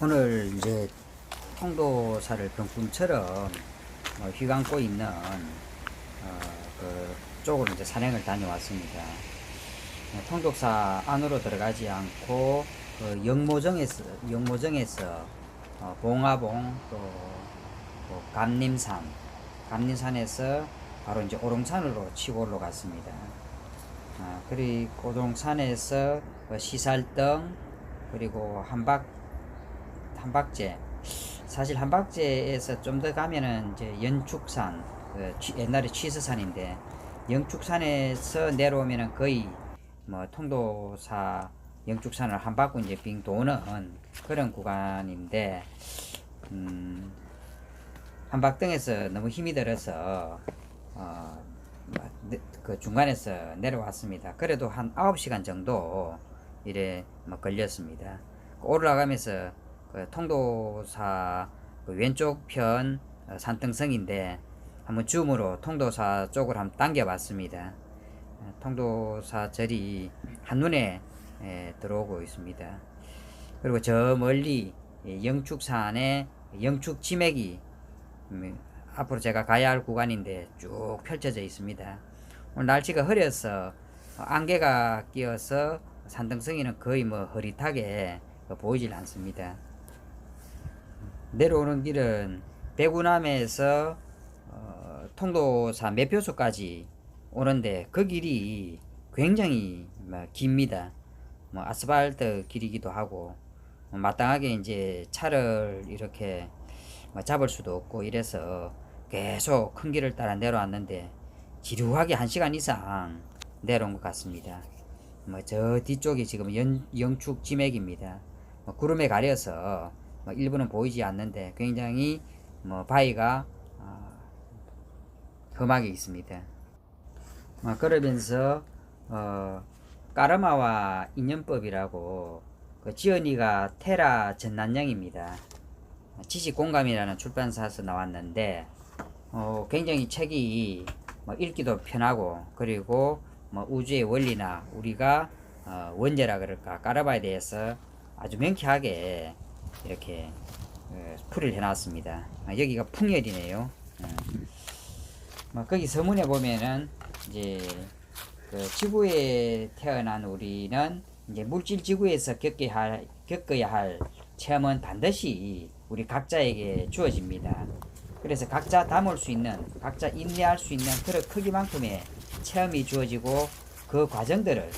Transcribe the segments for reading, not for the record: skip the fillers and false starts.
오늘 이제 통도사를 병풍처럼 휘감고 있는 그 쪽으로 이제 산행을 다녀왔습니다. 통도사 안으로 들어가지 않고 그 영모정에서 봉화봉 또 감림산에서 바로 이제 오롱산으로 치고 올라갔습니다. 그리고 오롱산에서 시살등 그리고 한박제. 사실 한박제에서 좀 더 가면은 이제 연축산, 옛날에 취서산인데, 영축산에서 내려오면은 거의 뭐 통도사 영축산을 한 바퀴 이제 빙 도는 그런 구간인데, 한박등에서 너무 힘이 들어서 그 중간에서 내려왔습니다. 그래도 한 9시간 정도 이래 걸렸습니다. 올라가면서 그 통도사 그 왼쪽 편 산등성인데 한번 줌으로 통도사 쪽을 한번 당겨봤습니다. 통도사 절이 한눈에 들어오고 있습니다. 그리고 저 멀리 영축산의 영축지맥이 앞으로 제가 가야 할 구간인데 쭉 펼쳐져 있습니다. 오늘 날씨가 흐려서 안개가 끼어서 산등성이는 거의 뭐 흐릿하게 보이질 않습니다. 내려오는 길은 대구남에서 통도사 매표소까지 오는데 그 길이 굉장히 깁니다. 아스팔트 길이기도 하고 마땅하게 이제 차를 이렇게 잡을 수도 없고 이래서 계속 큰 길을 따라 내려왔는데 지루하게 1시간 이상 내려온 것 같습니다. 저 뒤쪽이 지금 영축 지맥입니다. 구름에 가려서 일부는 보이지 않는데 굉장히 바위가 험하게 있습니다. 그러면서 까르마와 인연법이라고 그 지연이가 테라 전난영입니다. 지식공감이라는 출판사에서 나왔는데 굉장히 책이 읽기도 편하고 그리고 우주의 원리나 우리가 원죄라 그럴까 까르마에 대해서 아주 명쾌하게 이렇게 풀이를 해놨습니다. 여기가 풍열이네요. 거기 서문에 보면은 이제 그 지구에 태어난 우리는 이제 물질 지구에서 겪어야 할 체험은 반드시 우리 각자에게 주어집니다. 그래서 각자 담을 수 있는, 각자 인내할 수 있는 그런 크기만큼의 체험이 주어지고 그 과정들을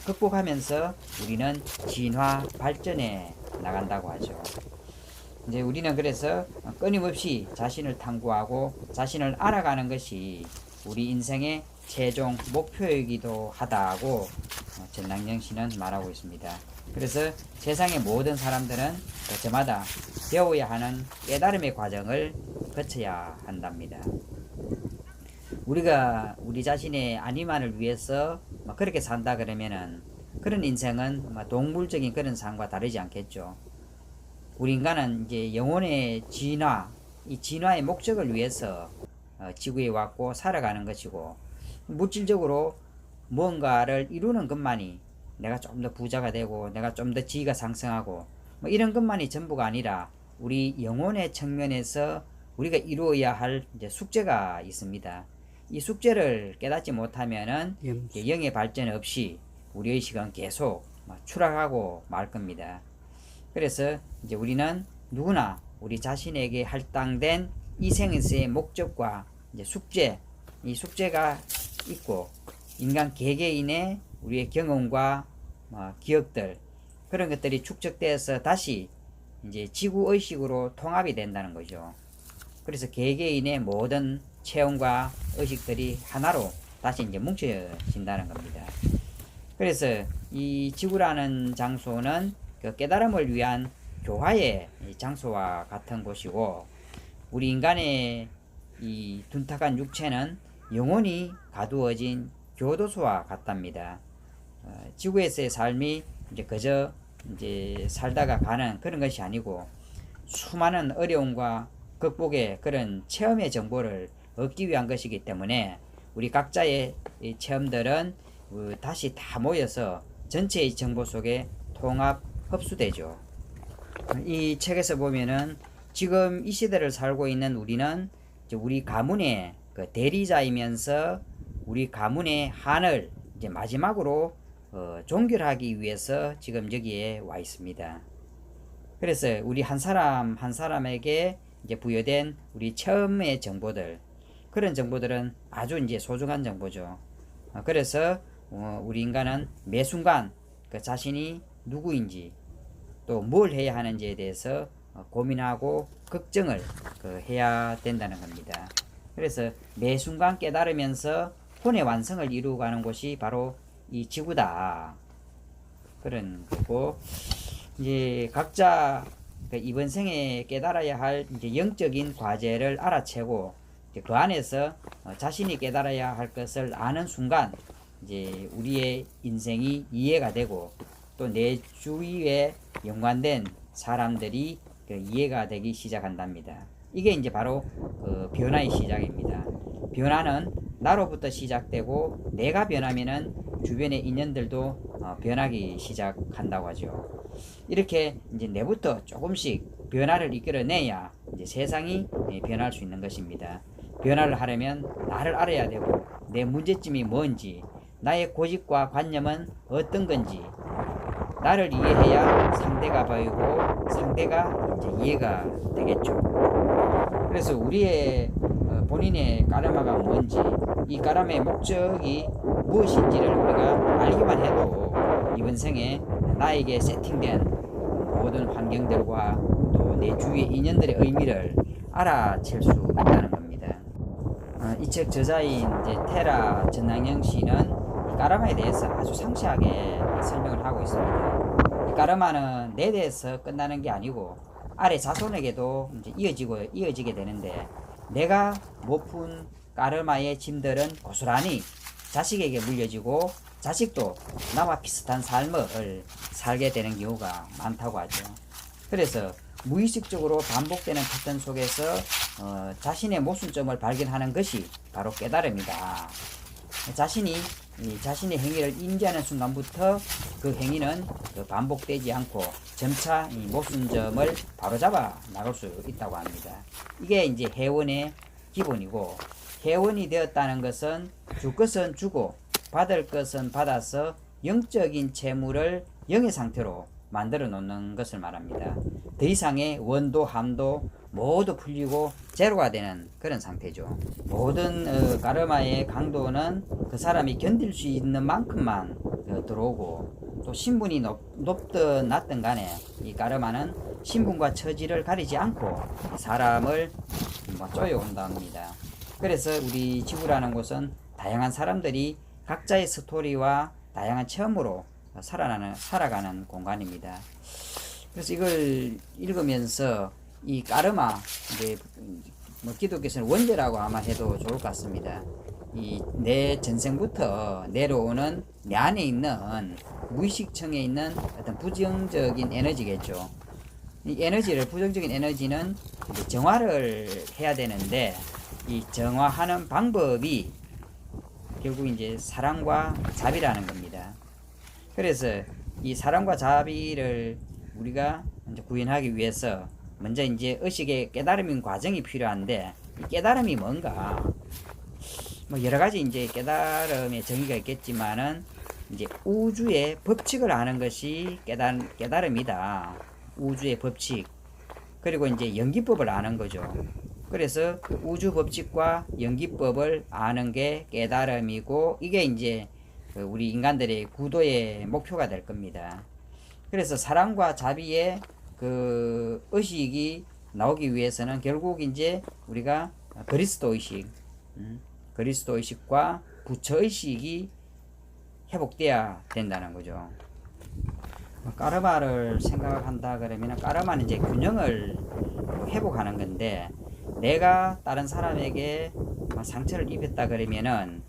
극복하면서 우리는 진화 발전해 나간다고 하죠. 이제 우리는 그래서 끊임없이 자신을 탐구하고 자신을 알아가는 것이 우리 인생의 최종 목표이기도 하다고 전난영 씨는 말하고 있습니다. 그래서 세상의 모든 사람들은 저마다 배워야 하는 깨달음의 과정을 거쳐야 한답니다. 우리가 우리 자신의 안위만을 위해서 그렇게 산다 그러면은 그런 인생은 동물적인 그런 삶과 다르지 않겠죠. 우리 인간은 이제 영혼의 진화, 이 진화의 목적을 위해서 지구에 왔고 살아가는 것이고 물질적으로 무언가를 이루는 것만이 내가 좀 더 부자가 되고 내가 좀 더 지위가 상승하고 이런 것만이 전부가 아니라 우리 영혼의 측면에서 우리가 이루어야 할 이제 숙제가 있습니다. 이 숙제를 깨닫지 못하면은 영의 발전 없이 우리 의식은 계속 추락하고 말 겁니다. 그래서 이제 우리는 누구나 우리 자신에게 할당된 이 생에서의 목적과 이제 숙제, 이 숙제가 있고 인간 개개인의 우리의 경험과 기억들 그런 것들이 축적돼서 다시 이제 지구 의식으로 통합이 된다는 거죠. 그래서 개개인의 모든 체험과 의식들이 하나로 다시 이제 뭉쳐진다는 겁니다. 그래서 이 지구라는 장소는 그 깨달음을 위한 교화의 장소와 같은 곳이고 우리 인간의 이 둔탁한 육체는 영혼이 가두어진 교도소와 같답니다. 지구에서의 삶이 이제 그저 이제 살다가 가는 그런 것이 아니고 수많은 어려움과 극복의 그런 체험의 정보를 얻기 위한 것이기 때문에 우리 각자의 이 체험들은 다시 다 모여서 전체의 정보 속에 통합 흡수되죠. 이 책에서 보면은 지금 이 시대를 살고 있는 우리는 이제 우리 가문의 그 대리자이면서 우리 가문의 한을 이제 마지막으로 종결하기 위해서 지금 여기에 와 있습니다. 그래서 우리 한 사람 한 사람에게 이제 부여된 우리 처음의 정보들, 그런 정보들은 아주 이제 소중한 정보죠. 그래서 우리 인간은 매 순간 그 자신이 누구인지 또 뭘 해야 하는지에 대해서 고민하고 걱정을 해야 된다는 겁니다. 그래서 매 순간 깨달으면서 혼의 완성을 이루어가는 곳이 바로 이 지구다. 그런 거고, 이제 각자 이번 생에 깨달아야 할 이제 영적인 과제를 알아채고 그 안에서 자신이 깨달아야 할 것을 아는 순간 이제 우리의 인생이 이해가 되고 또 내 주위에 연관된 사람들이 이해가 되기 시작한답니다. 이게 이제 바로 변화의 시작입니다. 변화는 나로부터 시작되고 내가 변하면은 주변의 인연들도 변하기 시작한다고 하죠. 이렇게 이제 내부터 조금씩 변화를 이끌어내야 이제 세상이 변할 수 있는 것입니다. 변화를 하려면 나를 알아야 되고 내 문제점이 뭔지, 나의 고집과 관념은 어떤 건지, 나를 이해해야 상대가 보이고 상대가 이제 이해가 되겠죠. 그래서 우리의 본인의 까르마가 뭔지, 이 까르마의 목적이 무엇인지를 우리가 알기만 해도 이번 생에 나에게 세팅된 모든 환경들과 또 내 주위의 인연들의 의미를 알아챌 수 있다는 겁니다. 이 책 저자인 이제 테라 전낭영 씨는 이 까르마에 대해서 아주 상세하게 설명을 하고 있습니다. 이 까르마는 내 대해서 끝나는 게 아니고 아래 자손에게도 이제 이어지게 되는데, 내가 못 푼 까르마의 짐들은 고스란히 자식에게 물려지고 자식도 나와 비슷한 삶을 살게 되는 경우가 많다고 하죠. 그래서 무의식적으로 반복되는 패턴 속에서 자신의 모순점을 발견하는 것이 바로 깨달음이다. 자신의 행위를 인지하는 순간부터 그 행위는 반복되지 않고 점차 이 모순점을 바로잡아 나갈 수 있다고 합니다. 이게 이제 회원의 기본이고, 회원이 되었다는 것은 줄 것은 주고 받을 것은 받아서 영적인 재물을 영의 상태로 만들어 놓는 것을 말합니다. 더 이상의 원도 함도 모두 풀리고 제로가 되는 그런 상태죠. 모든 까르마의 강도는 그 사람이 견딜 수 있는 만큼만 들어오고, 또 신분이 높든 낮든 간에 이 까르마는 신분과 처지를 가리지 않고 사람을 쪼여온다 합니다. 그래서 우리 지구라는 곳은 다양한 사람들이 각자의 스토리와 다양한 체험으로 살아가는 공간입니다. 그래서 이걸 읽으면서 이 까르마, 이제 기독교에서는 원죄라고 아마 해도 좋을 것 같습니다. 이 내 전생부터 내려오는 내 안에 있는 무의식층에 있는 어떤 부정적인 에너지겠죠. 이 에너지를, 부정적인 에너지는 정화를 해야 되는데, 이 정화하는 방법이 결국 이제 사랑과 자비라는 겁니다. 그래서 이 사랑과 자비를 우리가 이제 구현하기 위해서 먼저 이제 의식의 깨달음인 과정이 필요한데, 이 깨달음이 뭔가, 여러 가지 이제 깨달음의 정의가 있겠지만은 이제 우주의 법칙을 아는 것이 깨달음이다. 우주의 법칙. 그리고 이제 연기법을 아는 거죠. 그래서 우주 법칙과 연기법을 아는 게 깨달음이고, 이게 이제 우리 인간들의 구도의 목표가 될 겁니다. 그래서 사랑과 자비의 그 의식이 나오기 위해서는 결국 이제 우리가 그리스도 의식과 부처 의식이 회복돼야 된다는 거죠. 까르마를 생각한다 그러면, 까르마는 이제 균형을 회복하는 건데, 내가 다른 사람에게 상처를 입혔다 그러면은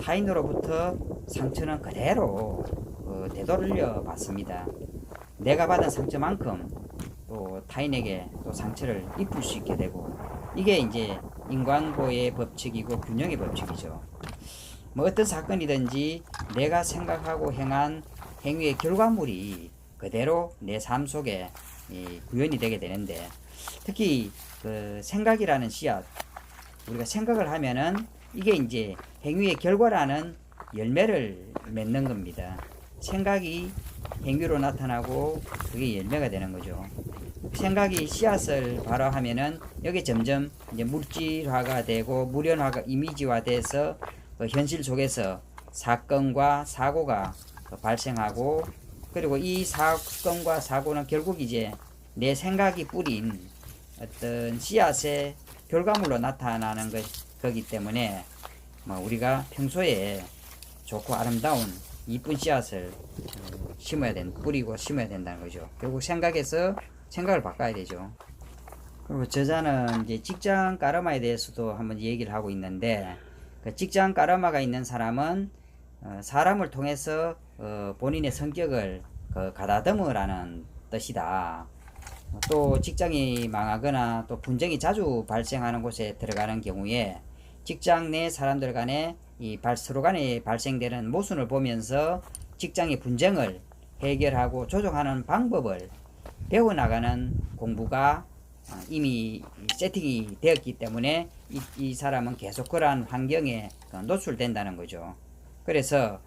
타인으로부터 상처는 그대로 되돌려 받습니다. 내가 받은 상처만큼 또 타인에게 또 상처를 입힐 수 있게 되고, 이게 이제 인과응보의 법칙이고 균형의 법칙이죠. 어떤 사건이든지 내가 생각하고 행한 행위의 결과물이 그대로 내 삶 속에 구현이 되게 되는데, 특히 그 생각이라는 씨앗, 우리가 생각을 하면은 이게 이제 행위의 결과라는 열매를 맺는 겁니다. 생각이 행위로 나타나고 그게 열매가 되는 거죠. 생각이 씨앗을 발화하면은 여기 점점 이제 물질화가 되고 물현화가 이미지화돼서 현실 속에서 사건과 사고가 발생하고, 그리고 이 사건과 사고는 결국 이제 내 생각이 뿌린 어떤 씨앗의 결과물로 나타나는 거기 때문에 우리가 평소에 좋고 아름다운 이쁜 씨앗을 뿌리고 심어야 된다는 거죠. 결국 생각에서 생각을 바꿔야 되죠. 그리고 저자는 이제 직장 까르마에 대해서도 한번 얘기를 하고 있는데, 그 직장 까르마가 있는 사람은 사람을 통해서 본인의 성격을 가다듬으라는 뜻이다. 또 직장이 망하거나 또 분쟁이 자주 발생하는 곳에 들어가는 경우에 직장 내 사람들 간에 서로 간에 발생되는 모순을 보면서 직장의 분쟁을 해결하고 조정하는 방법을 배워나가는 공부가 이미 세팅이 되었기 때문에 이 사람은 계속 그러한 환경에 노출된다는 거죠. 그래서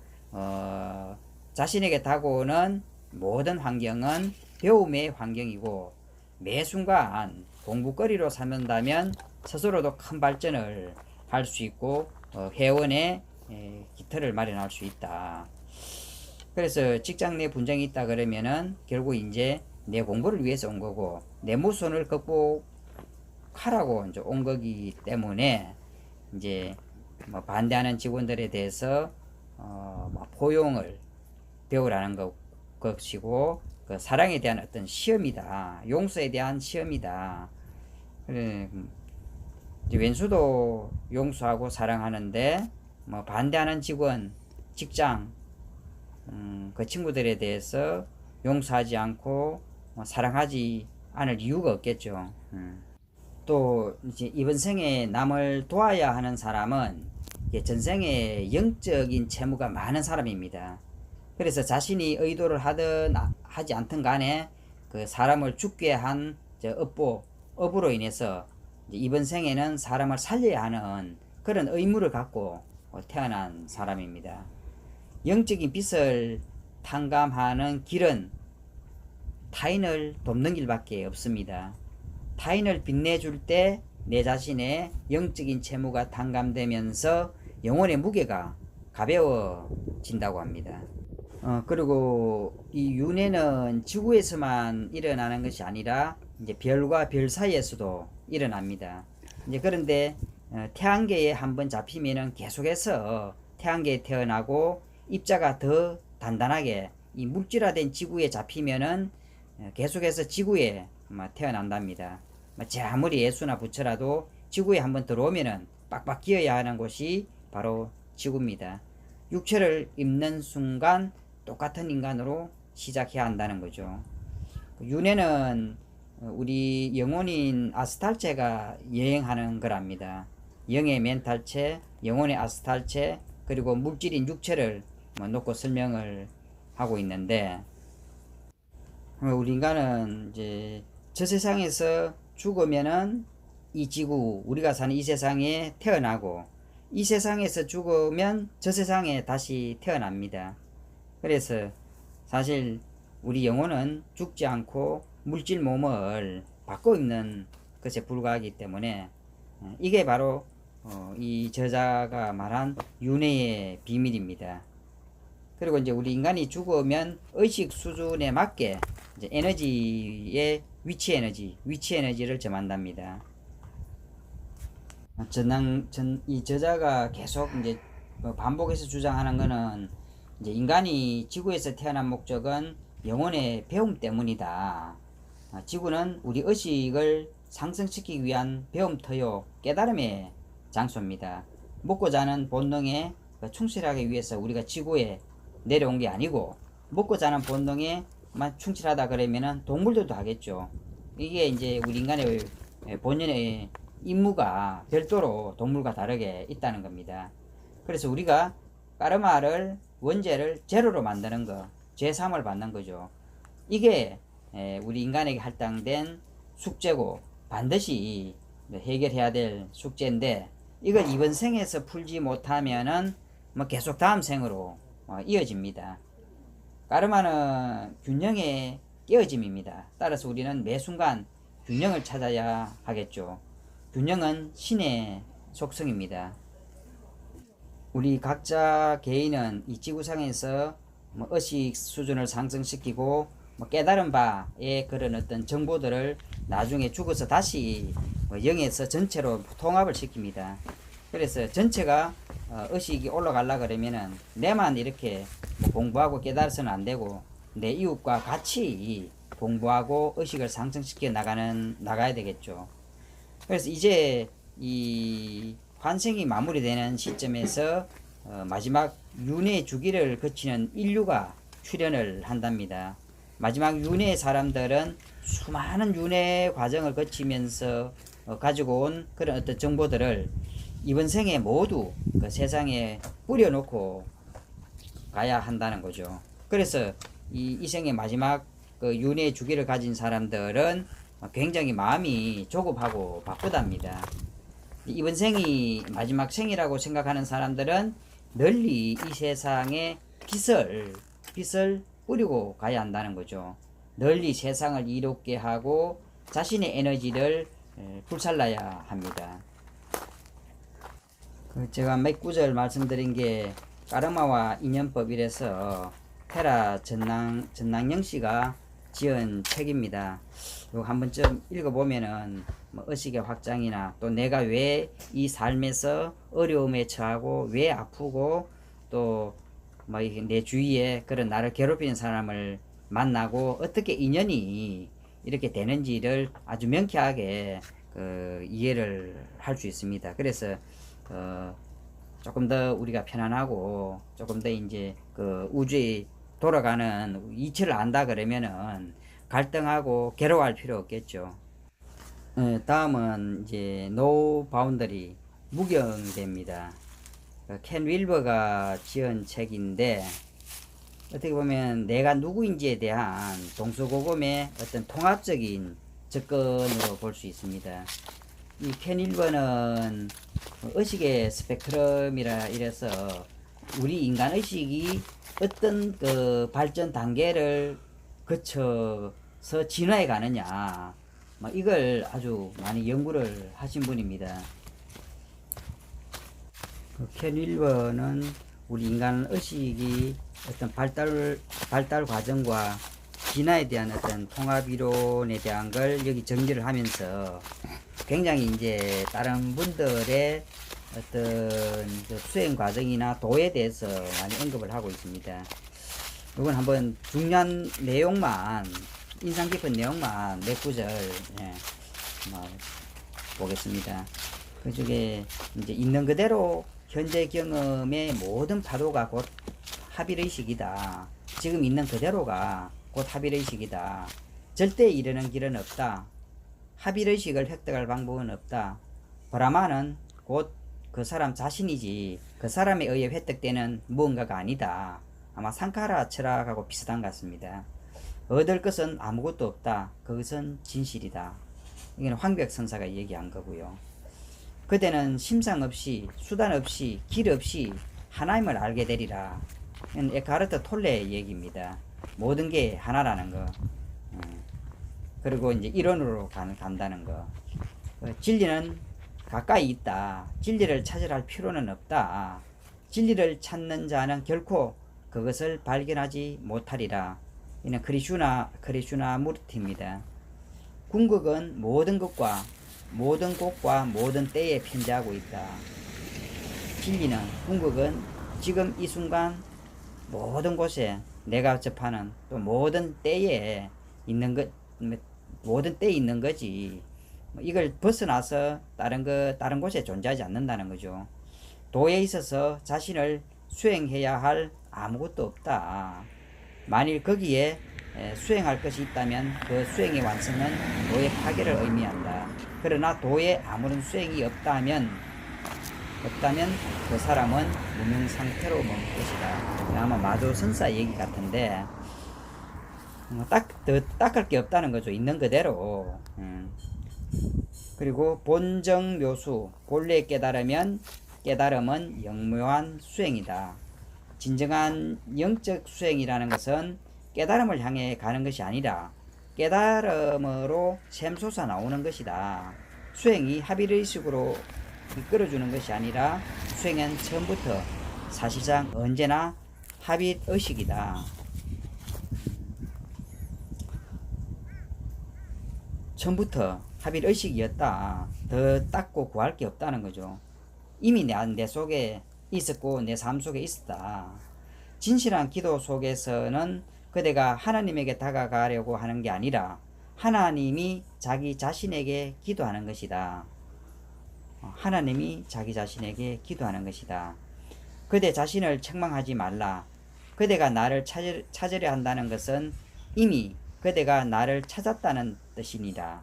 자신에게 다가오는 모든 환경은 배움의 환경이고, 매 순간 공부거리로 삼는다면 스스로도 큰 발전을 할 수 있고 회원의 기틀을 마련할 수 있다. 그래서 직장 내 분쟁이 있다 그러면은 결국 이제 내 공부를 위해서 온 거고 내 모순을 극복하라고 이제 온 거기 때문에 이제 반대하는 직원들에 대해서 포용을 배우라는 것이고, 그 사랑에 대한 어떤 시험이다. 용서에 대한 시험이다. 그래, 왼수도 용서하고 사랑하는데 반대하는 직원, 직장, 그 친구들에 대해서 용서하지 않고 사랑하지 않을 이유가 없겠죠. 또 이제 이번 생에 남을 도와야 하는 사람은 전생에 영적인 채무가 많은 사람입니다. 그래서 자신이 의도를 하든 하지 않든 간에 그 사람을 죽게 한 업으로 인해서 이번 생에는 사람을 살려야 하는 그런 의무를 갖고 태어난 사람입니다. 영적인 빛을 탕감하는 길은 타인을 돕는 길밖에 없습니다. 타인을 빛내줄 때 내 자신의 영적인 채무가 탕감되면서 영혼의 무게가 가벼워진다고 합니다. 그리고 이 윤회는 지구에서만 일어나는 것이 아니라 이제 별과 별 사이에서도 일어납니다. 이제 그런데 태양계에 한번 잡히면은 계속해서 태양계에 태어나고, 입자가 더 단단하게 이 물질화된 지구에 잡히면은 계속해서 지구에 태어난답니다. 제 아무리 예수나 부처라도 지구에 한번 들어오면은 빡빡 기어야 하는 곳이 바로 지구입니다. 육체를 입는 순간 똑같은 인간으로 시작해야 한다는 거죠. 윤회는 우리 영혼인 아스탈체가 여행하는 거랍니다. 영의 멘탈체, 영혼의 아스탈체, 그리고 물질인 육체를 놓고 설명을 하고 있는데, 우리 인간은 이제 저 세상에서 죽으면은 이 지구, 우리가 사는 이 세상에 태어나고, 이 세상에서 죽으면 저 세상에 다시 태어납니다. 그래서 사실 우리 영혼은 죽지 않고 물질 몸을 바꿔 입는 것에 불과하기 때문에 이게 바로 이 저자가 말한 윤회의 비밀입니다. 그리고 이제 우리 인간이 죽으면 의식 수준에 맞게 이제 에너지의 위치 에너지를 점한답니다. 이 저자가 계속 이제 반복해서 주장하는 거는 이제 인간이 지구에서 태어난 목적은 영혼의 배움 때문이다. 지구는 우리 의식을 상승시키기 위한 배움터요 깨달음의 장소입니다. 먹고 자는 본능에 충실하기 위해서 우리가 지구에 내려온 게 아니고, 먹고 자는 본능에만 충실하다 그러면은 동물들도 하겠죠. 이게 이제 우리 인간의 본연의 임무가 별도로 동물과 다르게 있다는 겁니다. 그래서 우리가 까르마를 원죄를 제로로 만드는 거, 죄사함을 받는 거죠. 이게 우리 인간에게 할당된 숙제고 반드시 해결해야 될 숙제인데, 이걸 이번 생에서 풀지 못하면은 뭐 계속 다음 생으로 이어집니다. 까르마는 균형의 깨어짐입니다. 따라서 우리는 매 순간 균형을 찾아야 하겠죠. 균형은 신의 속성입니다. 우리 각자 개인은 이 지구상에서 의식 수준을 상승시키고 깨달은 바의 그런 어떤 정보들을 나중에 죽어서 다시 영에서 전체로 통합을 시킵니다. 그래서 전체가 의식이 올라가려 그러면은 내만 이렇게 공부하고 깨달아서는 안 되고 내 이웃과 같이 공부하고 의식을 상승시켜 나가야 되겠죠. 그래서 이제 이 환생이 마무리되는 시점에서 마지막 윤회 주기를 거치는 인류가 출현을 한답니다. 마지막 윤회의 사람들은 수많은 윤회 과정을 거치면서 가지고 온 그런 어떤 정보들을 이번 생에 모두 그 세상에 뿌려놓고 가야 한다는 거죠. 그래서 이 생의 마지막 그 윤회 주기를 가진 사람들은 굉장히 마음이 조급하고 바쁘답니다. 이번 생이 마지막 생이라고 생각하는 사람들은 널리 이 세상에 빛을 뿌리고 가야 한다는 거죠. 널리 세상을 이롭게 하고 자신의 에너지를 불살라야 합니다. 제가 몇 구절 말씀드린 게 까르마와 인연법이라서 테라 전낭영 씨가 지은 책입니다. 이거 한번 좀 읽어보면은 의식의 확장이나 또 내가 왜 이 삶에서 어려움에 처하고 왜 아프고 또 내 주위에 그런 나를 괴롭히는 사람을 만나고 어떻게 인연이 이렇게 되는지를 아주 명쾌하게 이해를 할 수 있습니다. 그래서 조금 더 우리가 편안하고 조금 더 이제 우주에 돌아가는 이치를 안다 그러면은 갈등하고 괴로워할 필요 없겠죠. 다음은 이제 No Boundary 무경대입니다. 켄 윌버가 지은 책인데 어떻게 보면 내가 누구인지에 대한 동서고금의 어떤 통합적인 접근으로 볼 수 있습니다. 이 켄 윌버는 의식의 스펙트럼이라 이래서 우리 인간 의식이 어떤 그 발전 단계를 거쳐서 진화해 가느냐 이걸 아주 많이 연구를 하신 분입니다. 켄 윌버는 우리 인간 의식이 어떤 발달 과정과 진화에 대한 어떤 통합 이론에 대한 걸 여기 정리를 하면서 굉장히 이제 다른 분들의 어떤 수행 과정이나 도에 대해서 많이 언급을 하고 있습니다. 이건 한번 중요한 내용만, 인상 깊은 내용만 몇 구절 보겠습니다. 그 중에 이제 있는 그대로 현재 경험의 모든 파도가 곧 합일의식이다. 지금 있는 그대로가 곧 합일의식이다. 절대 이르는 길은 없다. 합일의식을 획득할 방법은 없다. 브라마는 곧 그 사람 자신이지 그 사람에 의해 획득되는 무언가가 아니다. 아마 상카라 철학하고 비슷한 것 같습니다. 얻을 것은 아무것도 없다. 그것은 진실이다. 이건 황백 선사가 얘기한 거고요. 그대는 심상 없이 수단 없이 길 없이 하나임을 알게 되리라. 이건 에카르트 톨레의 얘기입니다. 모든 게 하나라는 거. 그리고 이제 이론으로 간다는 거. 진리는 가까이 있다. 진리를 찾으라 할 필요는 없다. 진리를 찾는 자는 결코 그것을 발견하지 못하리라. 이는 크리슈나 무르티입니다. 궁극은 모든 것과 모든 곳과 모든 때에 편재하고 있다. 진리는 궁극은 지금 이 순간 모든 곳에 내가 접하는 또 모든 때에 있는 것, 모든 때에 있는 거지. 이걸 벗어나서 다른 곳에 존재하지 않는다는 거죠. 도에 있어서 자신을 수행해야 할 아무것도 없다. 만일 거기에 수행할 것이 있다면 그 수행의 완성은 도의 파괴를 의미한다. 그러나 도에 아무런 수행이 없다면 그 사람은 무명 상태로 머물 것이다. 아마 마조 선사 얘기 같은데 더 닦을 게 없다는 거죠. 있는 그대로. 그리고 본정 묘수, 본래 깨달음은 영묘한 수행이다. 진정한 영적 수행이라는 것은 깨달음을 향해 가는 것이 아니라 깨달음으로 샘솟아 나오는 것이다. 수행이 합의의식으로 이끌어주는 것이 아니라 수행은 처음부터 사실상 언제나 합의의식이다. 처음부터 합의의식이었다. 더 닦고 구할 게 없다는 거죠. 이미 내 속에 있었고 내 삶 속에 있었다. 진실한 기도 속에서는 그대가 하나님에게 다가가려고 하는 게 아니라 하나님이 자기 자신에게 기도하는 것이다. 하나님이 자기 자신에게 기도하는 것이다. 그대 자신을 책망하지 말라. 그대가 나를 찾으려 한다는 것은 이미 그대가 나를 찾았다는 뜻이니라.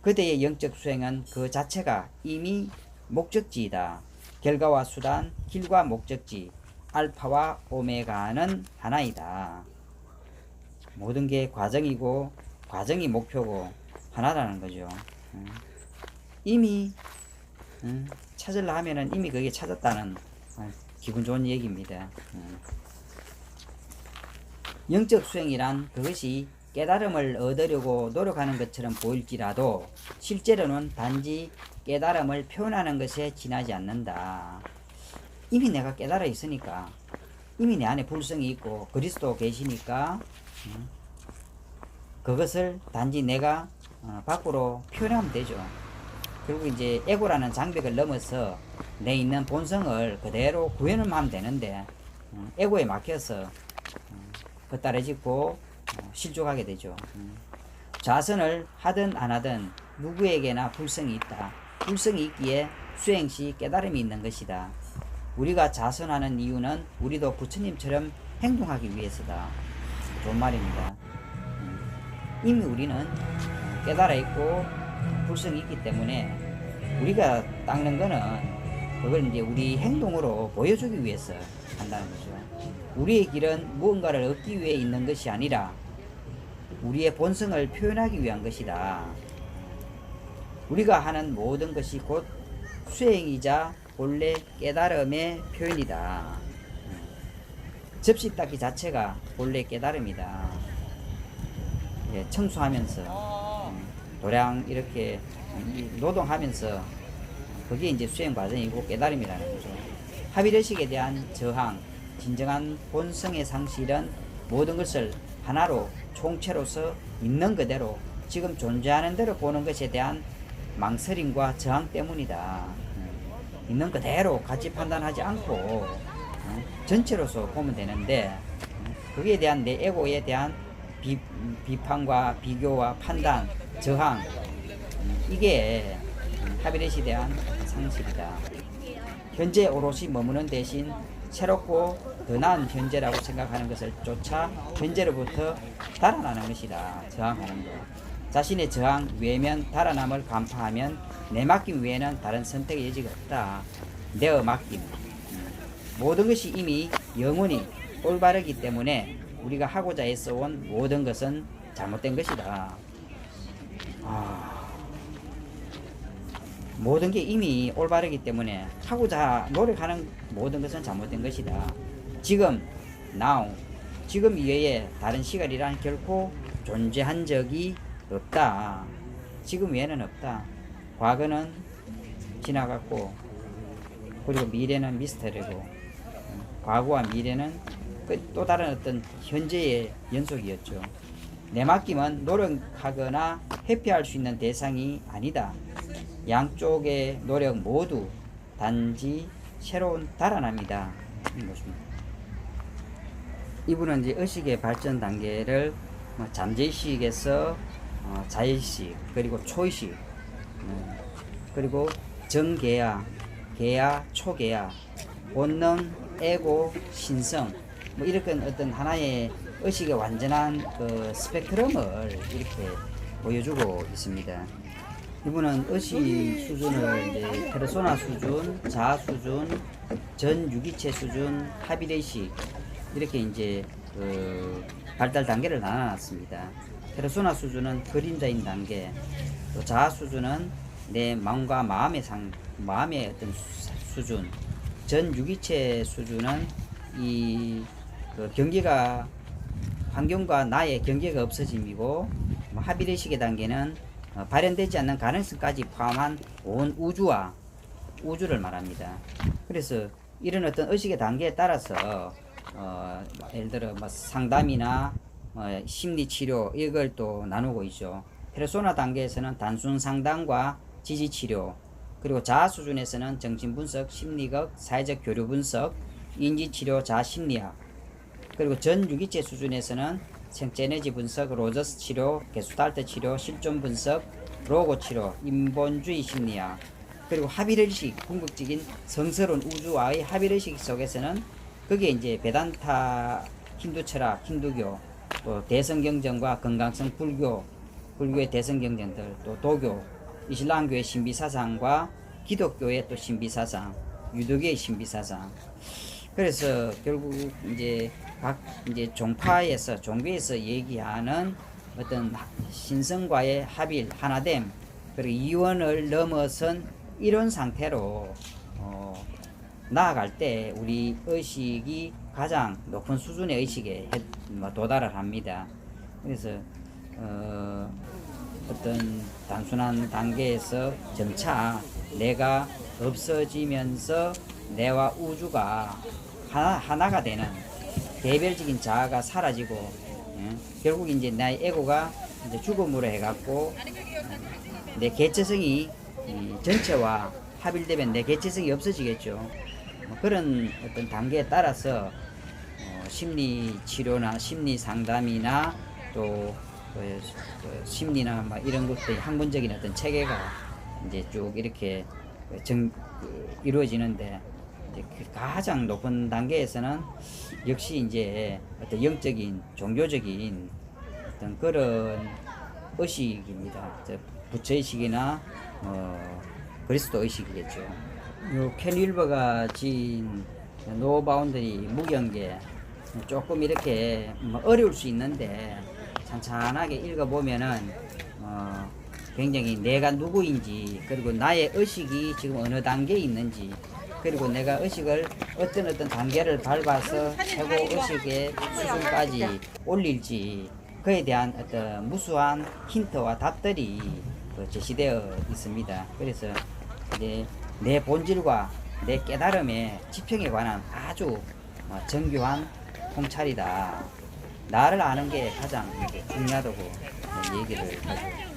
그대의 영적 수행은 그 자체가 이미 목적지이다. 결과와 수단, 길과 목적지, 알파와 오메가는 하나이다. 모든 게 과정이고 과정이 목표고 하나라는 거죠. 이미 찾으려 하면은 이미 그게 찾았다는 기분 좋은 얘기입니다. 영적 수행이란 그것이 깨달음을 얻으려고 노력하는 것처럼 보일지라도 실제로는 단지 깨달음을 표현하는 것에 지나지 않는다. 이미 내가 깨달아 있으니까, 이미 내 안에 불성이 있고 그리스도 계시니까 그것을 단지 내가 밖으로 표현하면 되죠. 그리고 이제 에고라는 장벽을 넘어서 내 있는 본성을 그대로 구현을 하면 되는데 에고에 막혀서 헛다리짓고 실족하게 되죠. 좌선을 하든 안 하든 누구에게나 불성이 있다. 불성이 있기에 수행시 깨달음이 있는 것이다. 우리가 자선하는 이유는 우리도 부처님처럼 행동하기 위해서다. 좋은 말입니다. 이미 우리는 깨달아 있고 불성이 있기 때문에 우리가 닦는 거는 그걸 이제 우리 행동으로 보여주기 위해서 한다는 거죠. 우리의 길은 무언가를 얻기 위해 있는 것이 아니라 우리의 본성을 표현하기 위한 것이다. 우리가 하는 모든 것이 곧 수행이자 본래 깨달음의 표현이다. 접시 닦기 자체가 본래 깨달음이다. 청소하면서 도량 이렇게 노동하면서 그게 이제 수행 과정이고 깨달음이라는 거죠. 합의의식에 대한 저항, 진정한 본성의 상실은 모든 것을 하나로 총체로서 있는 그대로 지금 존재하는 대로 보는 것에 대한 망설임과 저항 때문이다. 있는 그대로 같이 판단하지 않고 전체로서 보면 되는데 거기에 대한 내 에고에 대한 비판과 비교와 판단, 저항 이게 합의의식에 대한 상실이다. 현재 오롯이 머무는 대신 새롭고 더 나은 현재라고 생각하는 것을 쫓아 현재로부터 달아나는 것이다. 저항하는 것. 자신의 저항, 외면, 달아남을 간파하면 내맡김 외에는 다른 선택의 여지가 없다. 내어 맡김. 모든 것이 이미 영원히 올바르기 때문에 우리가 하고자 애써온 모든 것은 잘못된 것이다. 모든 게 이미 올바르기 때문에 하고자 노력하는 모든 것은 잘못된 것이다. 지금, now, 지금 이외에 다른 시간이란 결코 존재한 적이 없다. 지금 외에는 없다. 과거는 지나갔고 그리고 미래는 미스터리고 과거와 미래는 또 다른 어떤 현재의 연속이었죠. 내맡김은 노력하거나 회피할 수 있는 대상이 아니다. 양쪽의 노력 모두 단지 새로운 달아남이다. 이분은 이제 의식의 발전 단계를 잠재의식에서 자의식, 그리고 초의식, 그리고 정계야, 계야, 초계야, 본능, 에고, 신성, 이렇게 어떤 하나의 의식의 완전한 그 스펙트럼을 이렇게 보여주고 있습니다. 이분은 의식 수준을 이제 페르소나 수준, 자아 수준, 전 유기체 수준, 합의의식 이렇게 이제 발달 단계를 나눠놨습니다. 페르소나 수준은 그림자인 단계, 또 자아 수준은 내 마음과 마음의 어떤 수준, 전 유기체 수준은 경계가 환경과 나의 경계가 없어짐이고, 합의의식의 단계는 발현되지 않는 가능성까지 포함한 온 우주를 말합니다. 그래서 이런 어떤 의식의 단계에 따라서 예를 들어 상담이나 심리치료 이걸 또 나누고 있죠. 페르소나 단계에서는 단순 상담과 지지치료, 그리고 자아 수준에서는 정신분석, 심리학, 사회적 교류 분석, 인지치료, 자아심리학, 그리고 전 유기체 수준에서는 생체 에너지 분석, 로저스 치료, 게슈탈트 치료, 실존 분석, 로고 치료, 인본주의 심리학, 그리고 합일의식, 궁극적인 성스러운 우주와의 합일의식 속에서는 그게 이제 베단타, 힌두 철학, 힌두교, 또 대성경전과 건강성 불교의 대성경전들, 또 도교, 이슬람교의 신비사상과 기독교의 또 신비사상, 유도교의 신비사상. 그래서 결국 이제 각 종교에서 얘기하는 어떤 신성과의 합일, 하나됨, 그리고 이원을 넘어선 이런 상태로 나아갈 때 우리 의식이 가장 높은 수준의 의식에 도달을 합니다. 그래서 어떤 단순한 단계에서 점차 내가 없어지면서 내와 우주가 하나가 되는 개별적인 자아가 사라지고, 결국 이제 나의 에고가 이제 죽음으로 해갖고 내 개체성이 전체와 합일되면 내 개체성이 없어지겠죠. 그런 어떤 단계에 따라서 심리 치료나 심리 상담이나 또 심리나 이런 것들이 학문적인 어떤 체계가 이제 쭉 이렇게 이루어지는데, 이제 가장 높은 단계에서는 역시 이제 어떤 영적인 종교적인 어떤 그런 의식입니다. 부처의식이나 그리스도 의식이겠죠. 요 켄 윌버가 지은 노 바운더리 무경계 조금 이렇게 어려울 수 있는데 찬찬하게 읽어보면은 굉장히 내가 누구인지, 그리고 나의 의식이 지금 어느 단계에 있는지, 그리고 내가 의식을 어떤 단계를 밟아서 최고 의식의 수준까지 올릴지, 그에 대한 어떤 무수한 힌트와 답들이 제시되어 있습니다. 그래서 이제 내 본질과 내 깨달음의 지평에 관한 아주 정교한 통찰이다. 나를 아는 게 가장 중요하다고 얘기를 하죠.